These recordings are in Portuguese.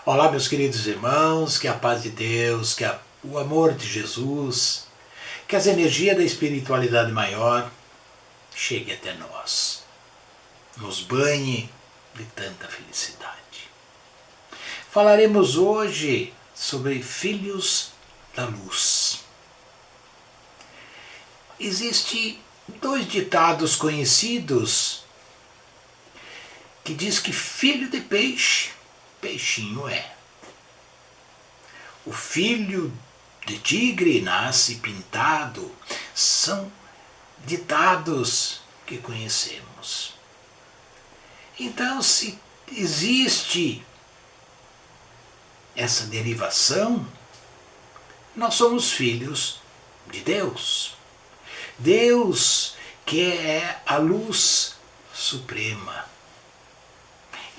Olá, meus queridos irmãos, que a paz de Deus, o amor de Jesus, que as energias da espiritualidade maior cheguem até nós, nos banhe de tanta felicidade. Falaremos hoje sobre filhos da luz. Existem dois ditados conhecidos que diz que filho de peixe, peixinho é. O filho de tigre nasce pintado. São ditados que conhecemos. Então, se existe essa derivação, nós somos filhos de Deus. Deus, que é a luz suprema.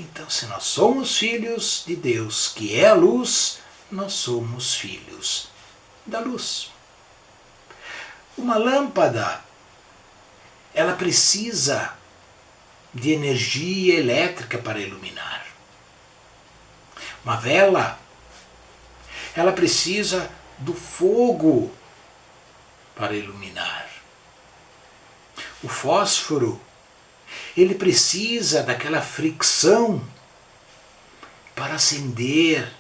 Então, se nós somos filhos de Deus, que é a luz, nós somos filhos da luz. Uma lâmpada, ela precisa de energia elétrica para iluminar. Uma vela, ela precisa do fogo para iluminar. O fósforo, ele precisa daquela fricção para acender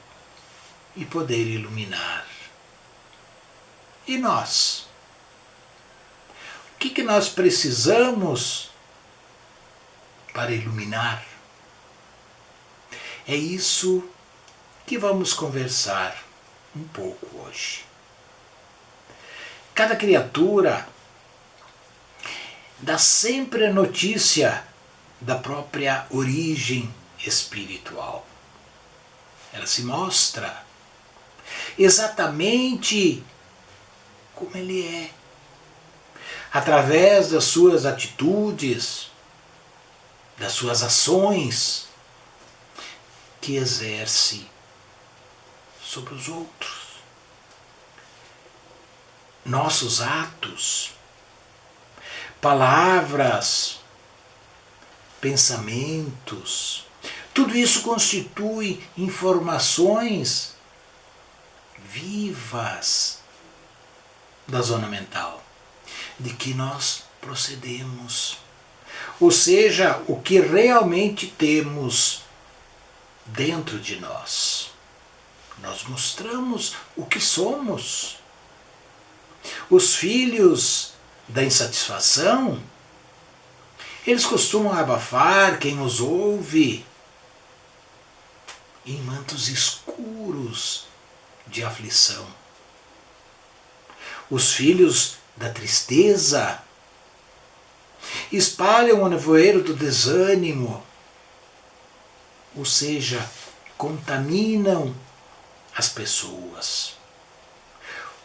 e poder iluminar. E nós? O que nós precisamos para iluminar? É isso que vamos conversar um pouco hoje. Cada criatura dá sempre a notícia da própria origem espiritual. Ela se mostra exatamente como ele é, através das suas atitudes, das suas ações que exerce sobre os outros. Nossos atos, palavras, pensamentos, tudo isso constitui informações vivas da zona mental, de que nós procedemos. Ou seja, o que realmente temos dentro de nós. Nós mostramos o que somos. Os filhos da insatisfação, eles costumam abafar quem os ouve em mantos escuros de aflição. Os filhos da tristeza espalham o nevoeiro do desânimo, ou seja, contaminam as pessoas.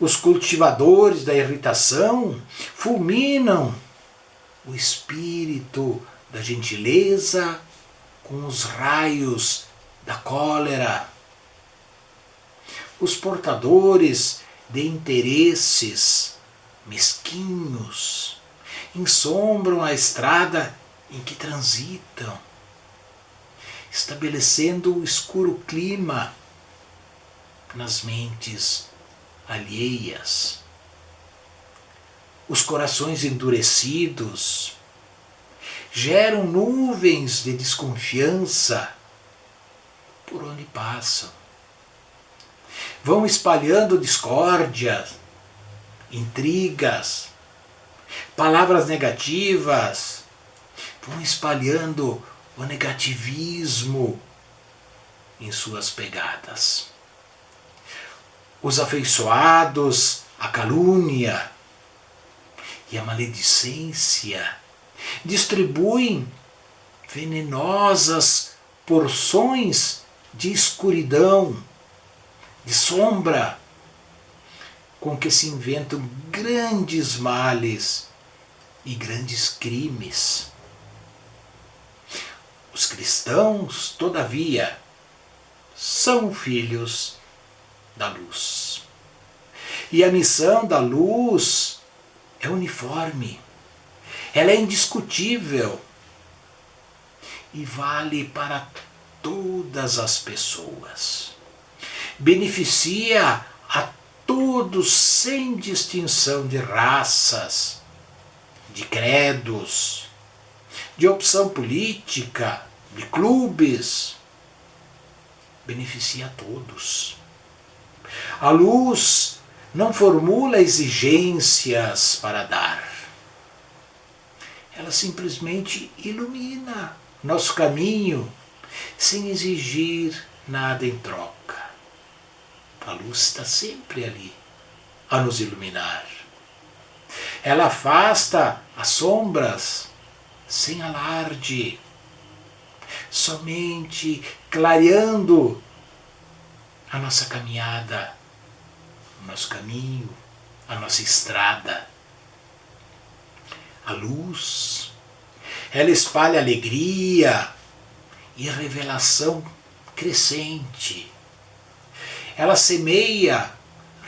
Os cultivadores da irritação fulminam o espírito da gentileza com os raios da cólera. Os portadores de interesses mesquinhos ensombram a estrada em que transitam, estabelecendo o escuro clima nas mentes alheias. Os corações endurecidos geram nuvens de desconfiança por onde passam. Vão espalhando discórdia, intrigas, palavras negativas, vão espalhando o negativismo em suas pegadas. Os afeiçoados à calúnia e à maledicência distribuem venenosas porções de escuridão, de sombra, com que se inventam grandes males e grandes crimes. Os cristãos, todavia, são filhos da luz. E a missão da luz é uniforme, ela é indiscutível e vale para todas as pessoas. beneficia a todos sem distinção de raças, de credos, de opção política, de clubes. Beneficia a todos. A luz não formula exigências para dar. Ela simplesmente ilumina nosso caminho sem exigir nada em troca. A luz está sempre ali a nos iluminar. Ela afasta as sombras sem alarde, somente clareando a nossa caminhada, o nosso caminho, a nossa estrada. A luz, ela espalha alegria e revelação crescente. Ela semeia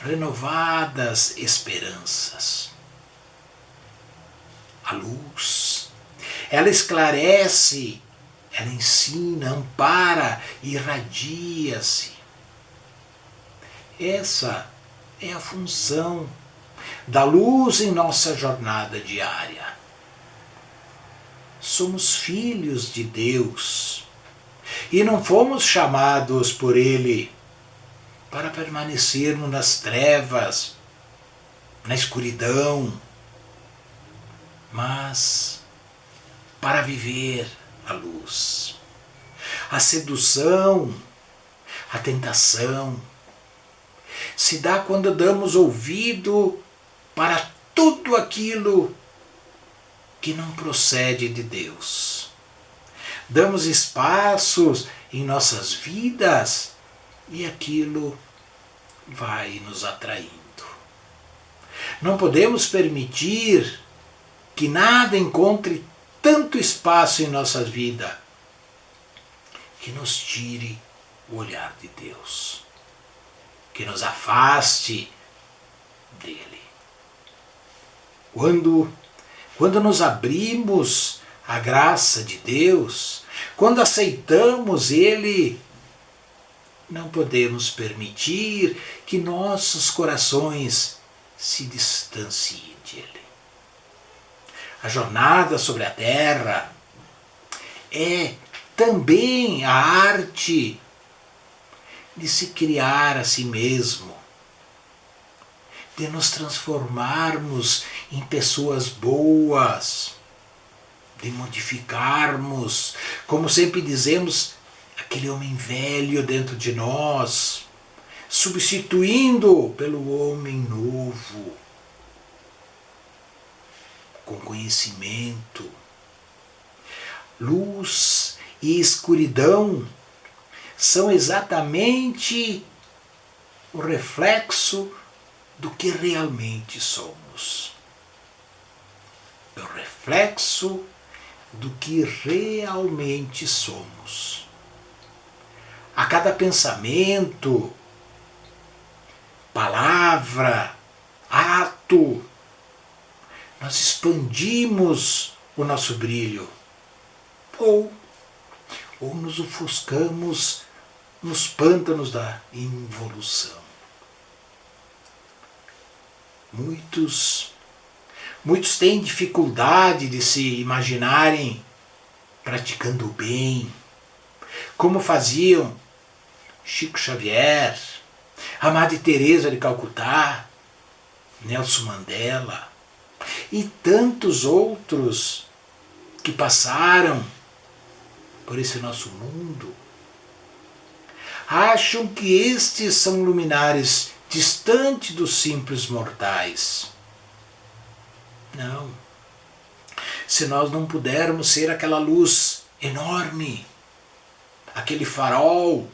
renovadas esperanças. A luz, ela esclarece, ela ensina, ampara, irradia-se. Essa é a função da luz em nossa jornada diária. Somos filhos de Deus e não fomos chamados por Ele para permanecermos nas trevas, na escuridão, mas para viver a luz. A sedução, a tentação, se dá quando damos ouvido para tudo aquilo que não procede de Deus. Damos espaços em nossas vidas e aquilo vai nos atraindo. Não podemos permitir que nada encontre tanto espaço em nossa vida que nos tire o olhar de Deus, que nos afaste dele. Quando nos abrimos à graça de Deus, quando aceitamos Ele, não podemos permitir que nossos corações se distanciem dele. A jornada sobre a terra é também a arte de se criar a si mesmo, de nos transformarmos em pessoas boas, de modificarmos, como sempre dizemos, aquele homem velho dentro de nós, substituindo pelo homem novo, com conhecimento. Luz e escuridão são exatamente o reflexo do que realmente somos. É o reflexo do que realmente somos. A cada pensamento, palavra, ato, nós expandimos o nosso brilho ou nos ofuscamos nos pântanos da involução. Muitos têm dificuldade de se imaginarem praticando o bem, como faziam Chico Xavier, a Madre Teresa de Calcutá, Nelson Mandela e tantos outros que passaram por esse nosso mundo. Acham que estes são luminares distantes dos simples mortais. Não. Se nós não pudermos ser aquela luz enorme, aquele farol,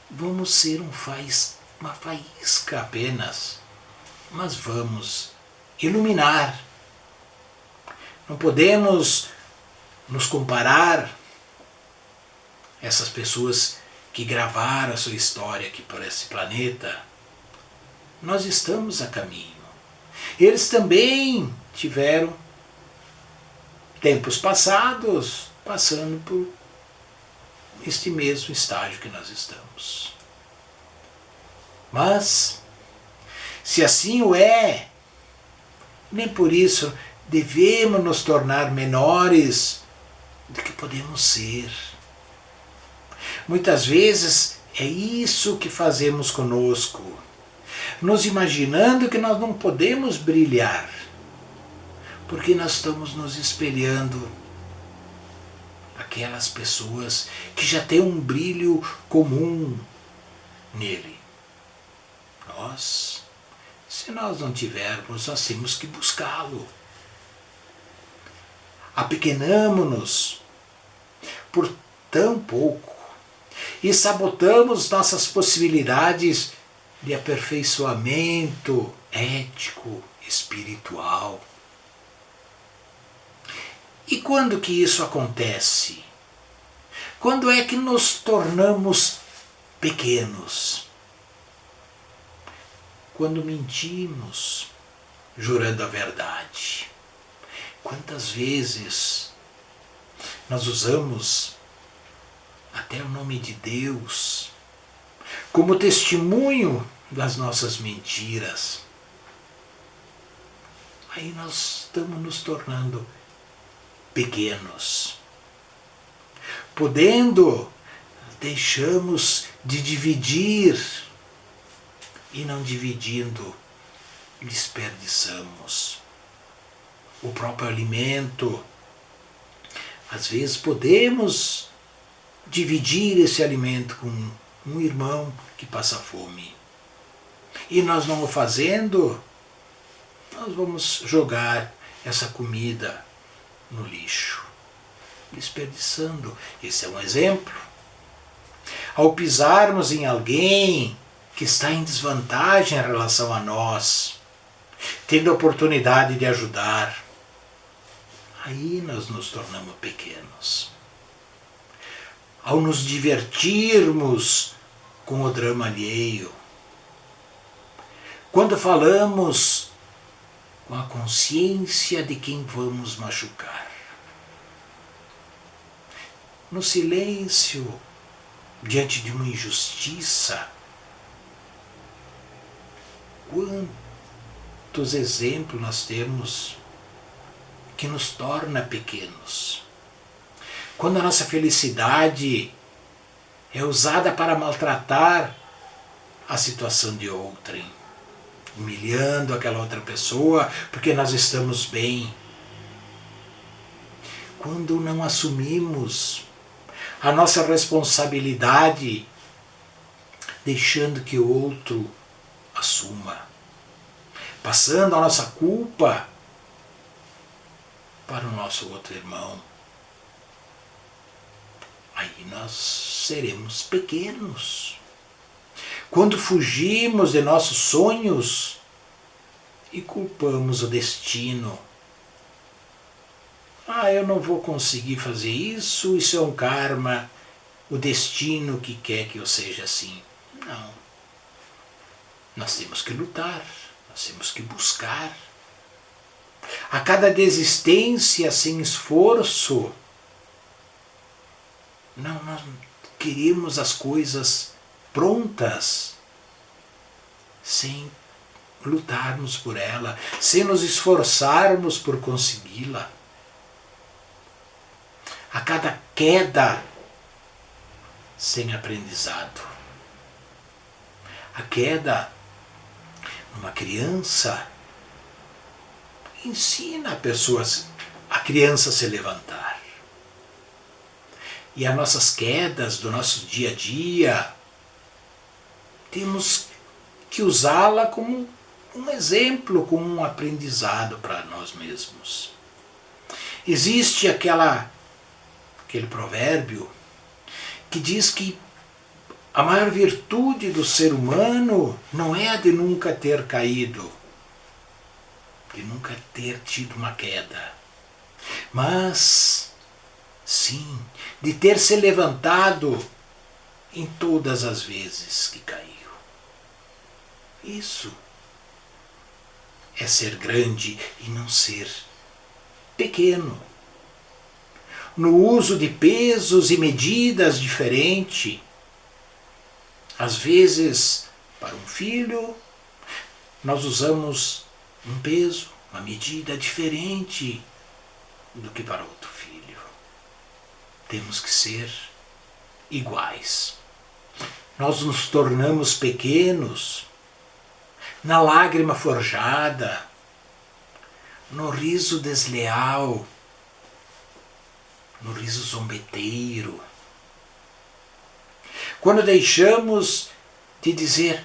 vamos ser uma faísca apenas, mas vamos iluminar. Não podemos nos comparar a essas pessoas que gravaram a sua história aqui por esse planeta. Nós estamos a caminho. Eles também tiveram tempos passados passando por este mesmo estágio que nós estamos. Mas, se assim o é, nem por isso devemos nos tornar menores do que podemos ser. Muitas vezes é isso que fazemos conosco, nos imaginando que nós não podemos brilhar, porque nós estamos nos espelhando aquelas pessoas que já têm um brilho comum nele. Se nós não tivermos, nós temos que buscá-lo. Apequenamo-nos por tão pouco e sabotamos nossas possibilidades de aperfeiçoamento ético, espiritual. E quando que isso acontece? Quando é que nos tornamos pequenos? Quando mentimos, jurando a verdade. Quantas vezes nós usamos até o nome de Deus como testemunho das nossas mentiras? Aí nós estamos nos tornando pequenos. Podendo, deixamos de dividir e não dividindo, desperdiçamos o próprio alimento. Às vezes podemos dividir esse alimento com um irmão que passa fome. E nós não o fazendo, nós vamos jogar essa comida no lixo, desperdiçando. Esse é um exemplo. Ao pisarmos em alguém que está em desvantagem em relação a nós, tendo a oportunidade de ajudar, aí nós nos tornamos pequenos. Ao nos divertirmos com o drama alheio, quando falamos com a consciência de quem vamos machucar, no silêncio, diante de uma injustiça, quantos exemplos nós temos que nos torna pequenos. Quando a nossa felicidade é usada para maltratar a situação de outrem, humilhando aquela outra pessoa porque nós estamos bem. Quando não assumimos a nossa responsabilidade, deixando que o outro assuma, passando a nossa culpa para o nosso outro irmão, aí nós seremos pequenos. Quando fugimos de nossos sonhos e culpamos o destino, eu não vou conseguir fazer isso, isso é um karma, o destino que quer que eu seja assim. Não. Nós temos que lutar, nós temos que buscar. A cada desistência sem esforço, nós queremos as coisas prontas, sem lutarmos por ela, sem nos esforçarmos por consegui-la. A cada queda, sem aprendizado. A queda numa criança ensina a criança a se levantar. E as nossas quedas do nosso dia a dia, temos que usá-la como um exemplo, como um aprendizado para nós mesmos. Existe aquele provérbio que diz que a maior virtude do ser humano não é a de nunca ter caído, de nunca ter tido uma queda, mas sim, de ter se levantado em todas as vezes que caiu. Isso é ser grande e não ser pequeno. No uso de pesos e medidas diferentes, às vezes Para um filho, nós usamos um peso, uma medida diferente do que para outro filho. Temos que ser iguais. Nós nos tornamos pequenos na lágrima forjada, no riso desleal, no riso zombeteiro. Quando deixamos de dizer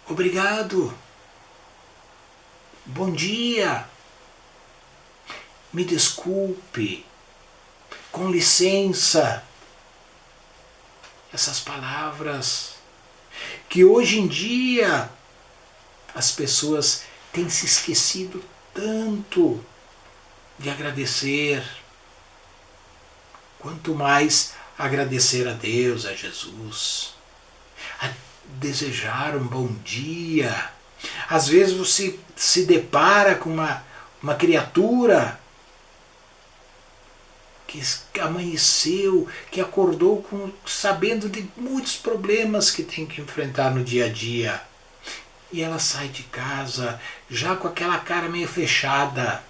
obrigado, bom dia, me desculpe, com licença, essas palavras que hoje em dia as pessoas têm se esquecido tanto de agradecer. Quanto mais agradecer a Deus, a Jesus, a desejar um bom dia. Às vezes você se depara com uma criatura que amanheceu, que acordou sabendo de muitos problemas que tem que enfrentar no dia a dia. E ela sai de casa já com aquela cara meio fechada.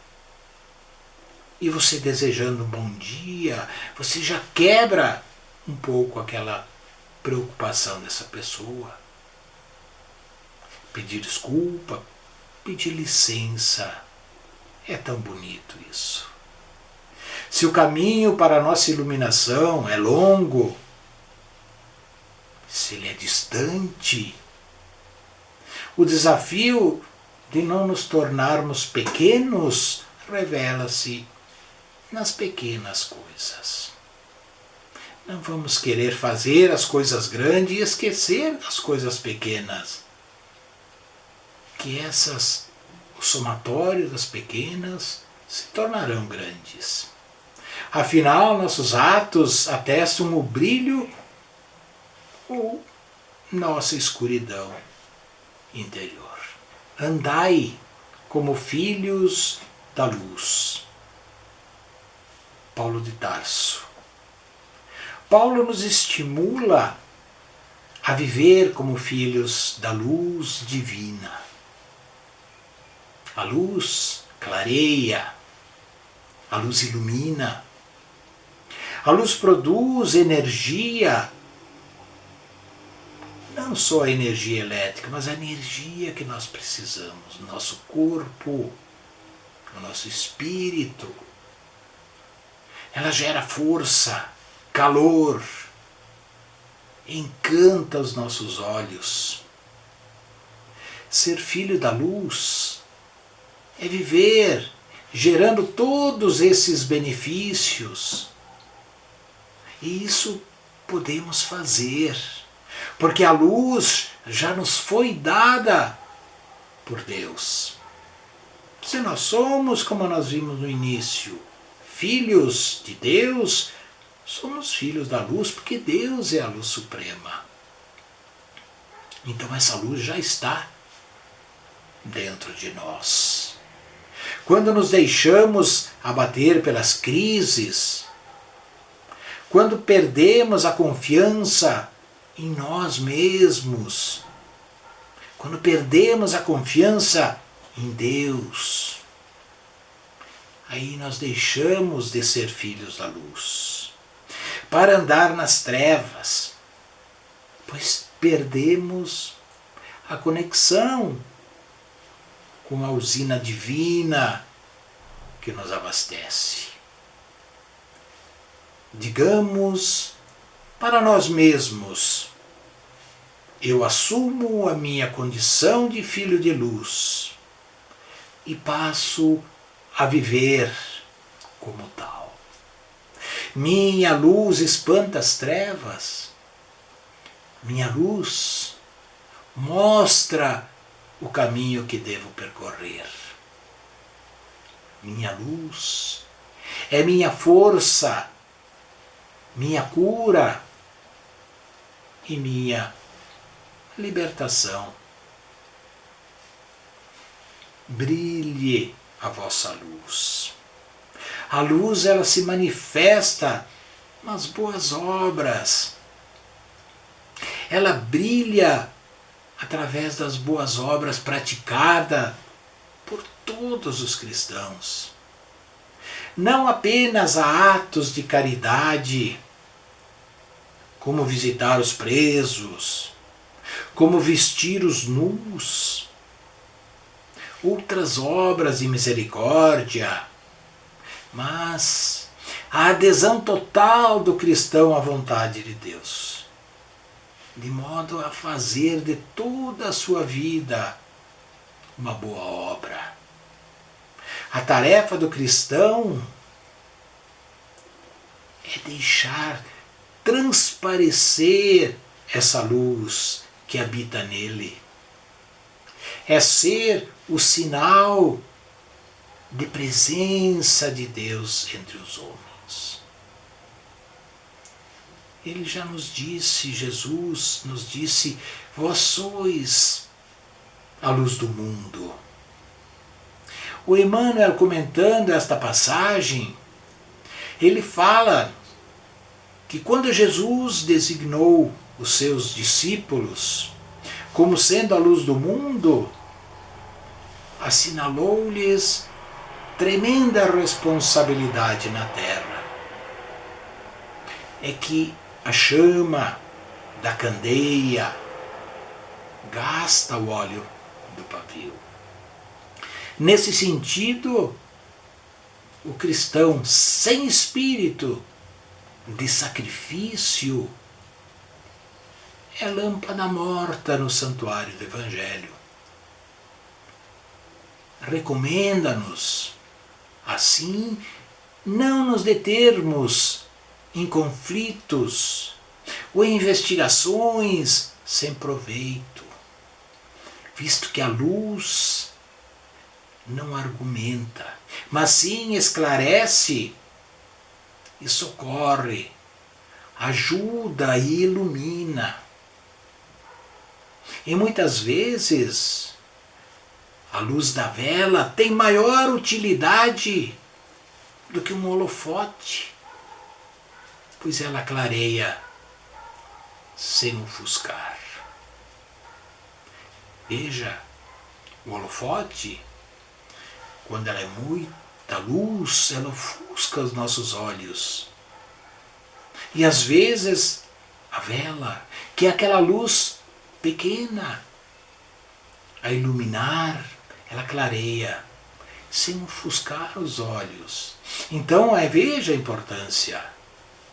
E você desejando um bom dia, você já quebra um pouco aquela preocupação dessa pessoa. Pedir desculpa, pedir licença. É tão bonito isso. Se o caminho para a nossa iluminação é longo, se ele é distante, o desafio de não nos tornarmos pequenos revela-se nas pequenas coisas. Não vamos querer fazer as coisas grandes e esquecer das coisas pequenas. Que o somatório das pequenas, se tornarão grandes. Afinal, nossos atos atestam o brilho ou nossa escuridão interior. Andai como filhos da luz. Paulo de Tarso. Paulo nos estimula a viver como filhos da luz divina. A luz clareia, a luz ilumina, a luz produz energia, não só a energia elétrica, mas a energia que nós precisamos no nosso corpo, no nosso espírito. Ela gera força, calor, encanta os nossos olhos. Ser filho da luz é viver gerando todos esses benefícios. E isso podemos fazer, porque a luz já nos foi dada por Deus. Se nós somos, como nós vimos no início, filhos de Deus, somos filhos da luz, porque Deus é a luz suprema. Então essa luz já está dentro de nós. Quando nos deixamos abater pelas crises, quando perdemos a confiança em nós mesmos, quando perdemos a confiança em Deus, aí nós deixamos de ser filhos da luz, para andar nas trevas, pois perdemos a conexão com a usina divina que nos abastece. Digamos para nós mesmos: eu assumo a minha condição de filho de luz e passo a viver como tal. Minha luz espanta as trevas. Minha luz mostra o caminho que devo percorrer. Minha luz é minha força, minha cura e minha libertação. Brilhe a vossa luz. A luz, ela se manifesta nas boas obras. Ela brilha através das boas obras praticadas por todos os cristãos. Não apenas a atos de caridade, como visitar os presos, como vestir os nus, outras obras de misericórdia, mas a adesão total do cristão à vontade de Deus, de modo a fazer de toda a sua vida uma boa obra. A tarefa do cristão é deixar transparecer essa luz que habita nele. É ser o sinal de presença de Deus entre os homens. Ele já nos disse, Jesus nos disse, vós sois a luz do mundo. O Emmanuel, comentando esta passagem, ele fala que quando Jesus designou os seus discípulos como sendo a luz do mundo, assinalou-lhes tremenda responsabilidade na terra. É que a chama da candeia gasta o óleo do pavio. Nesse sentido, o cristão sem espírito de sacrifício é lâmpada morta no santuário do Evangelho. Recomenda-nos, assim, não nos determos em conflitos ou em investigações sem proveito, visto que a luz não argumenta, mas sim esclarece e socorre, ajuda e ilumina. E muitas vezes a luz da vela tem maior utilidade do que um holofote, pois ela clareia sem ofuscar. Veja, o holofote, quando ela é muita luz, ela ofusca os nossos olhos. E às vezes a vela, que é aquela luz pequena, a iluminar, ela clareia, sem ofuscar os olhos. Então, veja a importância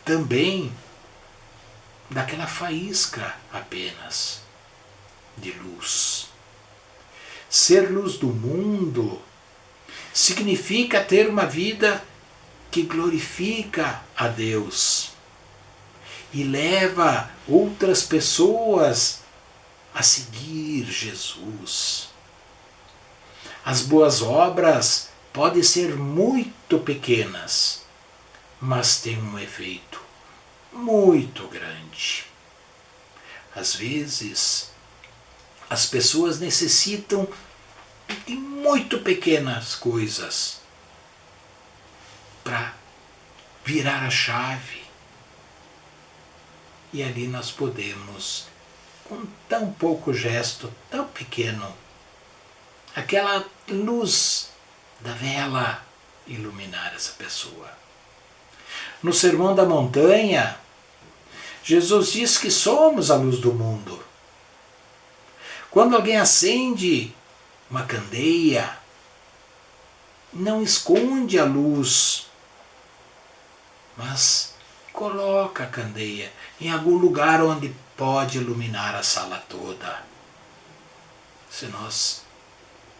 também daquela faísca apenas de luz. Ser luz do mundo significa ter uma vida que glorifica a Deus e leva outras pessoas a seguir Jesus. As boas obras podem ser muito pequenas, mas têm um efeito muito grande. Às vezes, as pessoas necessitam de muito pequenas coisas para virar a chave. E ali nós podemos, com tão pouco gesto, tão pequeno, aquela luz da vela iluminar essa pessoa. No Sermão da Montanha, Jesus diz que somos a luz do mundo. Quando alguém acende uma candeia, não esconde a luz, mas coloca a candeia em algum lugar onde pode iluminar a sala toda. Se nós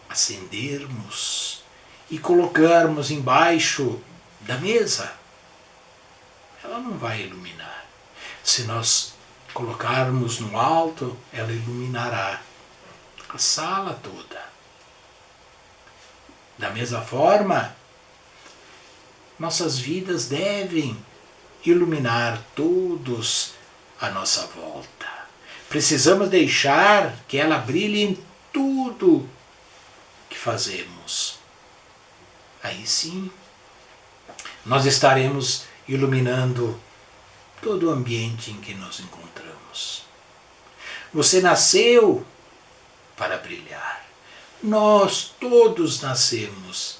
acendermos e colocarmos embaixo da mesa, ela não vai iluminar. Se nós colocarmos no alto, ela iluminará a sala toda. Da mesma forma, nossas vidas devem iluminar todos à nossa volta. Precisamos deixar que ela brilhe em tudo que fazemos. Aí sim, nós estaremos iluminando todo o ambiente em que nos encontramos. Você nasceu para brilhar. Nós todos nascemos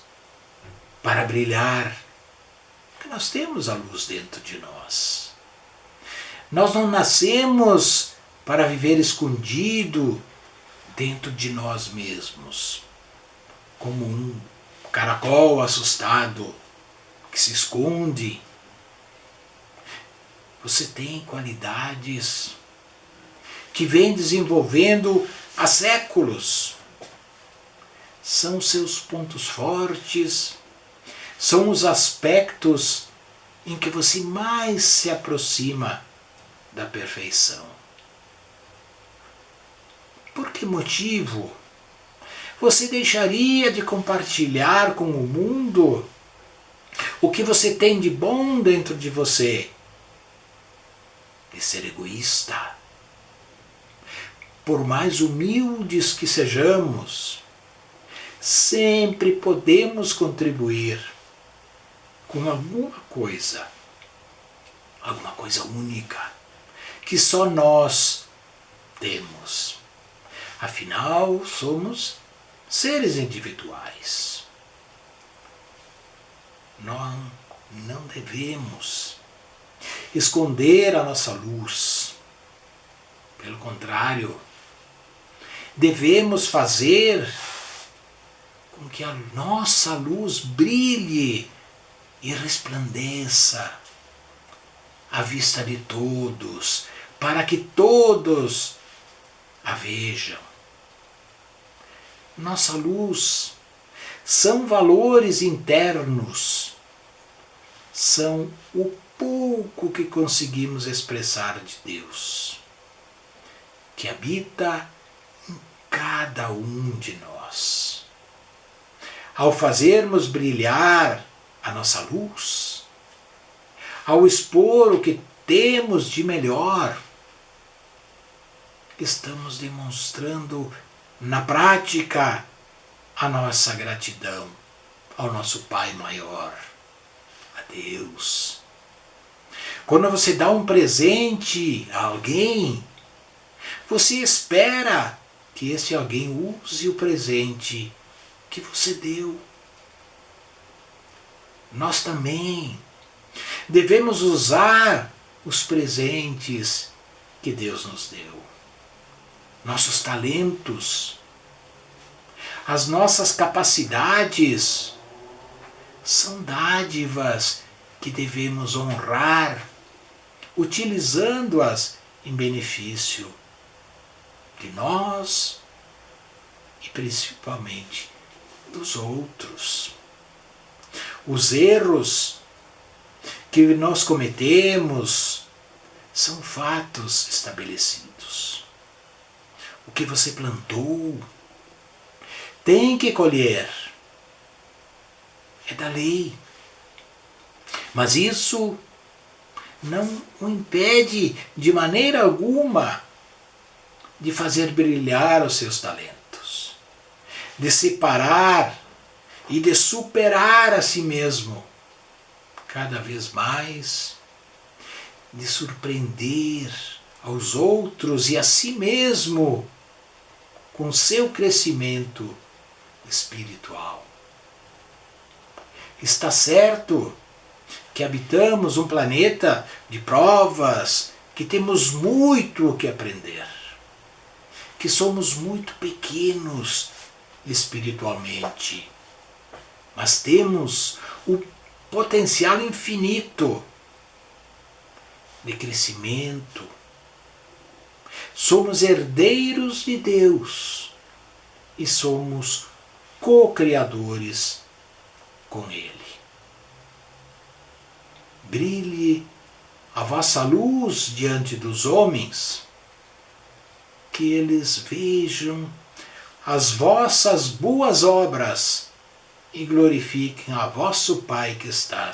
para brilhar, porque nós temos a luz dentro de nós. Nós não nascemos para viver escondido dentro de nós mesmos, como um caracol assustado que se esconde. Você tem qualidades que vem desenvolvendo há séculos. São seus pontos fortes, são os aspectos em que você mais se aproxima da perfeição. Por que motivo você deixaria de compartilhar com o mundo o que você tem de bom dentro de você? De ser egoísta. Por mais humildes que sejamos, sempre podemos contribuir com alguma coisa única, que só nós temos. Afinal, somos seres individuais. Nós não devemos esconder a nossa luz. Pelo contrário, devemos fazer com que a nossa luz brilhe e resplandeça à vista de todos, para que todos a vejam. Nossa luz são valores internos, são o pouco que conseguimos expressar de Deus, que habita em cada um de nós. Ao fazermos brilhar a nossa luz, ao expor o que temos de melhor, estamos demonstrando na prática a nossa gratidão ao nosso Pai maior, a Deus. Quando você dá um presente a alguém, você espera que esse alguém use o presente que você deu. Nós também devemos usar os presentes que Deus nos deu. Nossos talentos, as nossas capacidades, são dádivas que devemos honrar, utilizando-as em benefício de nós e principalmente dos outros. Os erros que nós cometemos são fatos estabelecidos. O que você plantou tem que colher. É da lei. Mas isso não o impede de maneira alguma de fazer brilhar os seus talentos, de separar e de superar a si mesmo cada vez mais, de surpreender aos outros e a si mesmo com seu crescimento espiritual. Está certo que habitamos um planeta de provas, que temos muito o que aprender, que somos muito pequenos espiritualmente, mas temos o potencial infinito de crescimento. Somos herdeiros de Deus e somos co-criadores com Ele. Brilhe a vossa luz diante dos homens, que eles vejam as vossas boas obras e glorifiquem a vosso Pai que está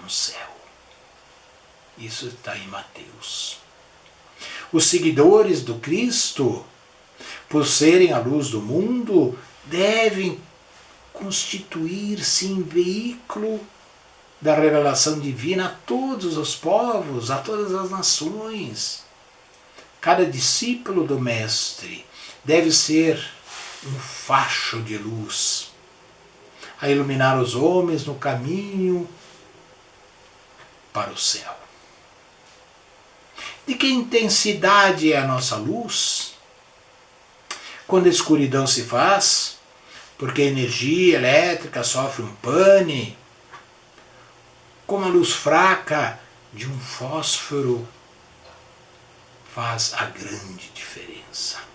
no céu. Isso está em Mateus. Os seguidores do Cristo, por serem a luz do mundo, devem constituir-se em veículo da revelação divina a todos os povos, a todas as nações. Cada discípulo do Mestre deve ser um facho de luz a iluminar os homens no caminho para o céu. De que intensidade é a nossa luz? Quando a escuridão se faz, porque a energia elétrica sofre um pane, como a luz fraca de um fósforo faz a grande diferença.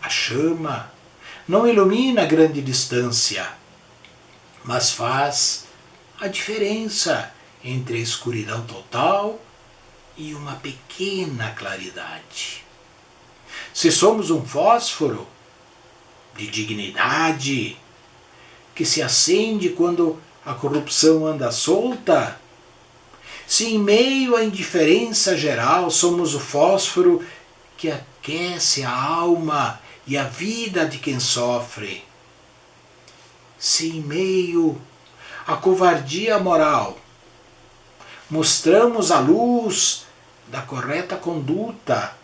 A chama não ilumina a grande distância, mas faz a diferença entre a escuridão total e uma pequena claridade. Se somos um fósforo de dignidade, que se acende quando a corrupção anda solta, se em meio à indiferença geral somos o fósforo que aquece a alma e a vida de quem sofre, se em meio à covardia moral mostramos a luz da correta conduta,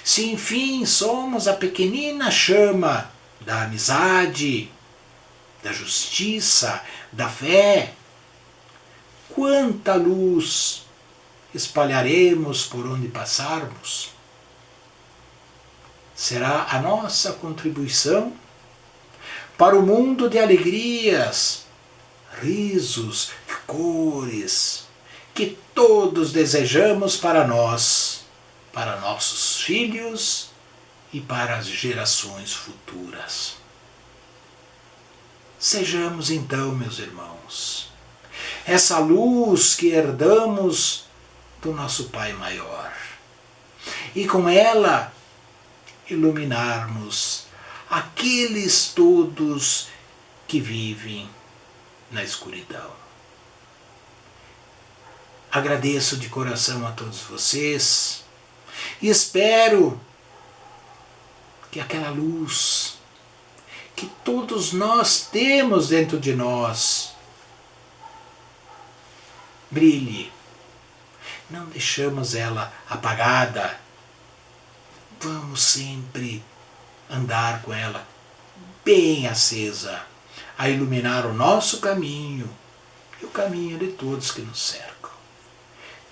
se enfim somos a pequenina chama da amizade, da justiça, da fé, quanta luz espalharemos por onde passarmos? Será a nossa contribuição para o mundo de alegrias, risos, cores, que todos desejamos para nós, para nossos filhos e para as gerações futuras. Sejamos então, meus irmãos, essa luz que herdamos do nosso Pai Maior, e com ela iluminarmos aqueles todos que vivem na escuridão. Agradeço de coração a todos vocês e espero que aquela luz que todos nós temos dentro de nós brilhe. Não deixamos ela apagada. Vamos sempre andar com ela bem acesa, a iluminar o nosso caminho e o caminho de todos que nos cercam.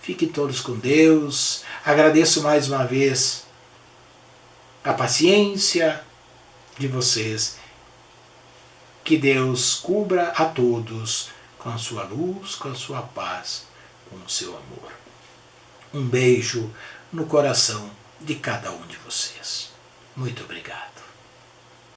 Fiquem todos com Deus. Agradeço mais uma vez a paciência de vocês. Que Deus cubra a todos com a sua luz, com a sua paz, com o seu amor. Um beijo no coração de cada um de vocês. Muito obrigado.